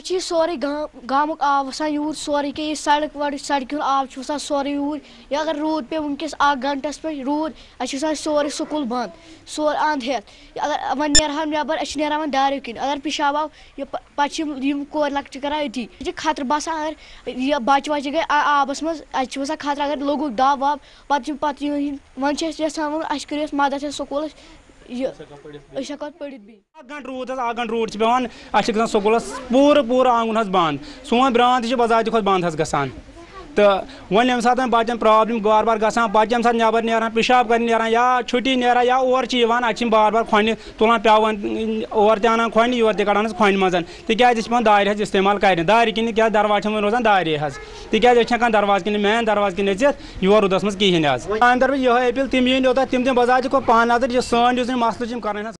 اچھی سوری گامک آب وسان یور سوری کہ یہ سڑک سڑکہ آب وسان سوری یور یا اگر رود پہ ونکس اک گھنٹس پہ رود اچھا سوری سکول بند سور اند ہیت اگر ون نیرہان نیبر اچھ نیران ون داریو کن اگر پیشاب آو پتہ کور لکچہ کران اتی یہ خطرہ باسان اگر یہ بچہ وچہ گئے آبس مز اچھا باسان خطرہ اگر لوگک دب وب پتہ ون یژھان ون اچھا کریو مدد سکولس اک گنٹہ روٗد پیوان اَسہِ چھِ گژھان سکوٗلس پوٗرٕ آنگُن حظ بنٛد سون برٛانٛد تہِ چھُ بذاتہِ کھۄتہٕ بنٛد حظ گژھان تہٕ وۄنۍ ییٚمہِ ساتہٕ بچن پرابلم بار بار گژھان بچہِ ییٚمہِ ساتہٕ نیبر نیران پِشاب کرنہِ نیران یا چھُٹی نیران یا اور چھِ یِوان اَتہِ چھِ بار بار کھۄنہِ تُلان پیوان اور تہِ انان کھۄنہِ یور تہِ کڑان حظ کھۄنہِ منٛز تِکیازِ أسۍ چھِ پیوان دارِ حظ استعمال کرنہِ دارِ کِنۍ کیٛازِ دروازٕ چھِ وۄنۍ روزان دارے حظ تِکیازِ أسۍ چھِ ہٮ۪کان دروازٕ کِنۍ مین دروازٕ کِنۍ أژِتھ یور روٗدس منٛز کِہینۍ حظ اَمہِ طرفہٕ یِہوے اپیٖل تِم یِن یوٚتتھ تِم دِن بذاتہِ کھۄتہٕ پانہٕ نظر یہِ سٲنۍ یُس یہِ مسلہٕ چھِ یِم کرن حظ